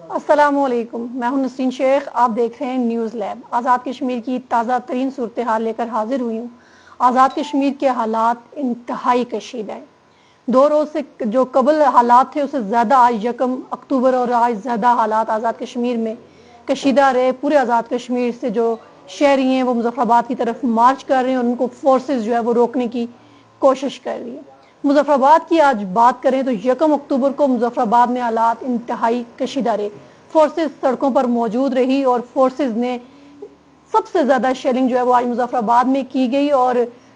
السلام علیکم، میں ہوں نسرین شیخ، آپ دیکھ رہے ہیں نیوز لیب۔ آزاد کشمیر کی تازہ ترین صورتحال لے کر حاضر ہوئی ہوں۔ آزاد کشمیر کے حالات انتہائی کشیدہ ہیں۔ 2 روز سے جو قبل حالات تھے اس سے زیادہ آج 1 اکتوبر اور آج زیادہ حالات آزاد کشمیر میں کشیدہ رہے۔ پورے آزاد کشمیر سے جو شہری ہیں وہ مظفر آباد کی طرف مارچ کر رہے ہیں اور ان کو فورسز جو ہے وہ روکنے کی کوشش کر رہی ہے۔ مظفر آباد کی آج بات کریں تو 1 اکتوبر کو مظفر آباد میں حالات انتہائی کشیدہ رہے۔ فورسز سڑکوں پر موجود رہی اور فورسز نے سب سے زیادہ شیلنگ جو ہے وہ آج مظفر آباد میں کی گئی اور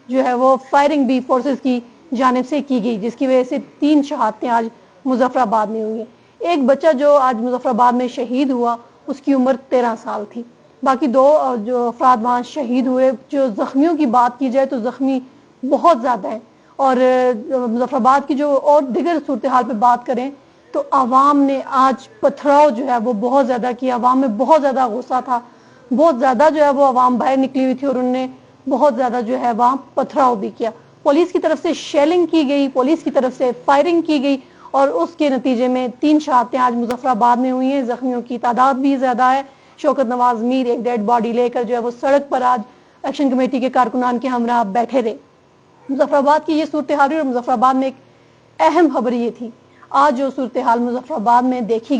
جو ہے وہ فائرنگ بھی فورسز کی جانب سے کی گئی، جس کی وجہ سے 3 شہادتیں آج مظفر آباد میں ہوئی ہیں۔ ایک بچہ جو آج مظفر آباد میں شہید ہوا اس کی عمر 13 سال تھی۔ باقی 2 جو افراد وہاں شہید ہوئے۔ جو زخمیوں کی بات کی جائے تو زخمی بہت زیادہ ہیں، اور مظفر آباد کی جو اور دیگر صورتحال پہ بات کریں تو عوام نے آج پتھراؤ جو ہے وہ بہت زیادہ کیا۔ عوام میں بہت زیادہ غصہ تھا، بہت زیادہ جو ہے وہ عوام باہر نکلی ہوئی تھی اور انہوں نے بہت زیادہ جو ہے وہاں پتھراؤ بھی کیا۔ پولیس کی طرف سے شیلنگ کی گئی، پولیس کی طرف سے فائرنگ کی گئی اور اس کے نتیجے میں 3 شہادتیں آج مظفر آباد میں ہوئی ہیں۔ زخمیوں کی تعداد بھی زیادہ ہے۔ شوکت نواز میر ایک ڈیڈ باڈی لے کر جو ہے وہ سڑک پر آج ایکشن کمیٹی کے کارکنان کے ہمراہ بیٹھے رہے۔ مظفر آباد کی یہ صورتحال ہوئی اور مظفر آباد میں ایک اہم خبر یہ تھی آج جو صورتحال مظفر آباد میں دیکھی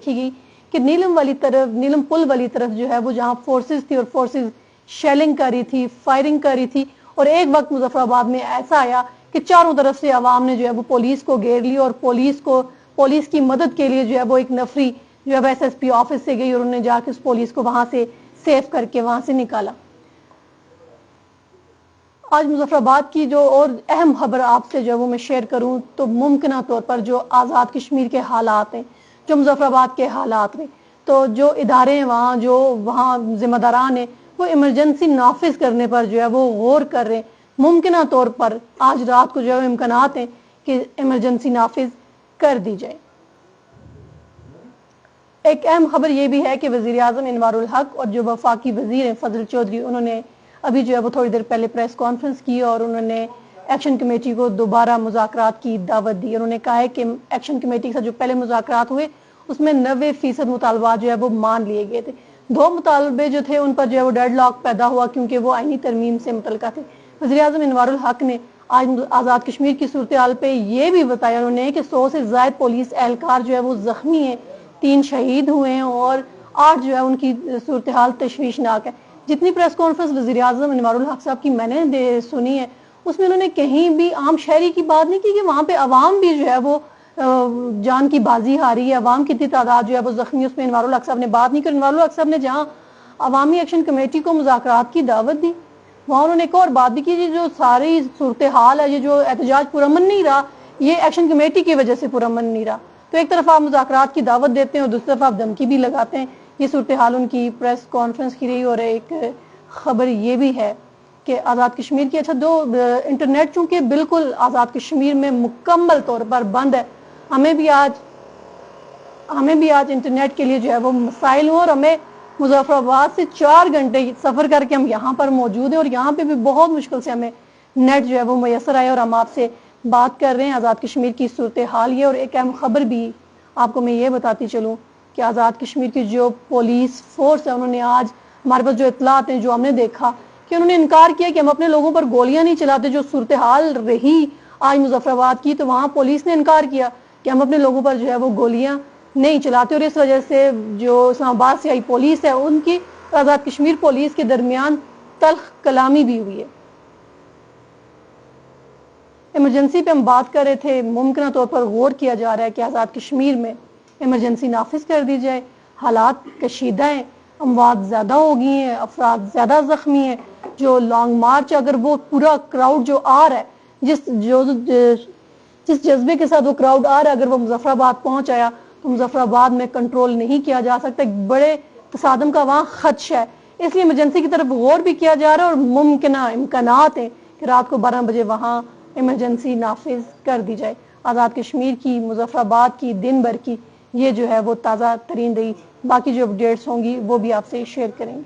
گئی کہ نیلم پل والی طرف جو ہے وہ جہاں فورسز تھی اور فورسز شیلنگ کر رہی تھی، فائرنگ کر رہی تھی، اور ایک وقت مظفر آباد میں ایسا آیا کہ چاروں طرف سے عوام نے جو ہے وہ پولیس کو گھیر لی اور پولیس کی مدد کے لیے جو ہے وہ ایک نفری جو ہے ایس ایس پی آفس سے گئی اور انہوں نے جا کے اس پولیس کو وہاں سے سیف کر کے وہاں سے نکالا۔ آج مظفر آباد کی جو اور اہم خبر آپ سے جو وہ میں شیئر کروں تو ممکنہ طور پر جو آزاد کشمیر کے حالات ہیں، جو مظفر آباد کے حالات ہیں، تو جو ادارے ہیں جو وہاں ذمہ داران ہیں وہ ایمرجنسی نافذ کرنے پر جو ہے وہ غور کر رہے ہیں۔ ممکنہ طور پر آج رات کو جو ہے امکانات ہیں کہ ایمرجنسی نافذ کر دی جائے۔ ایک اہم خبر یہ بھی ہے کہ وزیر اعظم انوار الحق اور جو وفاقی وزیر ہیں فضل چودھری، انہوں نے ابھی جو ہے وہ تھوڑی دیر پہلے پریس کانفرنس کی اور انہوں نے ایکشن کمیٹی کو دوبارہ مذاکرات کی دعوت دی۔ انہوں نے کہا ہے کہ ایکشن کمیٹی کے ساتھ جو پہلے مذاکرات ہوئے اس میں 90% مطالبات جو ہے وہ مان لیے گئے تھے۔ 2 مطالبے جو تھے ان پر جو ہے وہ ڈیڈ لاک پیدا ہوا کیونکہ وہ آئینی ترمیم سے متعلقہ تھے۔ وزیر اعظم انوار الحق نے آج آزاد کشمیر کی صورتحال پہ یہ بھی بتایا انہوں نے کہ 100 سے زائد پولیس اہلکار جو ہے وہ زخمی ہیں، 3 شہید ہوئے ہیں اور 8 جو ہے ان کی صورتحال تشویشناک ہے۔ جتنی پریس کانفرنس وزیر اعظم انوار الحق صاحب کی میں نے سنی ہے اس میں انہوں نے کہیں بھی عام شہری کی بات نہیں کی کہ وہاں پہ عوام بھی جو ہے وہ جان کی بازی ہاری ہے، عوام کی اتنی تعداد جو ہے وہ زخمی، اس میں انوار الحق صاحب نے بات نہیں کی۔ انوار الحق صاحب نے جہاں عوامی ایکشن کمیٹی کو مذاکرات کی دعوت دی وہاں انہوں نے ایک اور بات بھی کی، جو ساری صورتحال ہے، یہ جو احتجاج پرامن نہیں رہا یہ ایکشن کمیٹی کی وجہ سے پرامن نہیں رہا۔ تو ایک طرف آپ مذاکرات کی دعوت دیتے ہیں اور دوسری طرف آپ دھمکی بھی لگاتے ہیں۔ یہ صورتحال ان کی پریس کانفرنس کی رہی۔ اور ایک خبر یہ بھی ہے کہ آزاد کشمیر کی انٹرنیٹ چونکہ بالکل آزاد کشمیر میں مکمل طور پر بند ہے، ہمیں بھی آج انٹرنیٹ کے لیے جو ہے وہ مسائل ہوں اور ہمیں مظفر آباد سے 4 گھنٹے سفر کر کے ہم یہاں پر موجود ہیں اور یہاں پہ بھی بہت مشکل سے ہمیں نیٹ جو ہے وہ میسر آئے اور ہم آپ سے بات کر رہے ہیں۔ آزاد کشمیر کی صورتحال یہ، اور ایک اہم خبر بھی آپ کو میں یہ بتاتی چلوں کہ آزاد کشمیر کی جو پولیس فورس ہے انہوں نے آج ہمارے پاس جو اطلاعات ہیں جو ہم نے دیکھا کہ انہوں نے انکار کیا کہ ہم اپنے لوگوں پر گولیاں نہیں چلاتے۔ جو صورتحال رہی آج مظفر آباد کی تو وہاں پولیس نے انکار کیا کہ ہم اپنے لوگوں پر جو ہے وہ گولیاں نہیں چلاتے، اور اس وجہ سے جو اسلام آباد سے آئی پولیس ہے ان کی آزاد کشمیر پولیس کے درمیان تلخ کلامی بھی ہوئی ہے۔ ایمرجنسی پہ ہم بات کر رہے تھے، ممکنہ طور پر غور کیا جا رہا ہے کہ آزاد کشمیر میں ایمرجنسی نافذ کر دی جائے۔ حالات کشیدہ ہیں، اموات زیادہ ہو گئی ہیں، افراد زیادہ زخمی ہیں۔ جو لانگ مارچ اگر وہ پورا کراؤڈ جو آ رہا ہے، جس جذبے کے ساتھ وہ کراؤڈ آ رہا ہے، اگر وہ مظفر آباد پہنچ آیا تو مظفر آباد میں کنٹرول نہیں کیا جا سکتا۔ ایک بڑے تصادم کا وہاں خدشہ ہے، اس لیے ایمرجنسی کی طرف غور بھی کیا جا رہا ہے اور ممکنہ امکانات ہیں کہ رات کو 12 بجے وہاں ایمرجنسی نافذ کر دی جائے۔ آزاد کشمیر کی، مظفر آباد کی، دن بھر کی یہ جو ہے وہ تازہ ترین رہی۔ باقی جو اپڈیٹس ہوں گی وہ بھی آپ سے شیئر کریں گے۔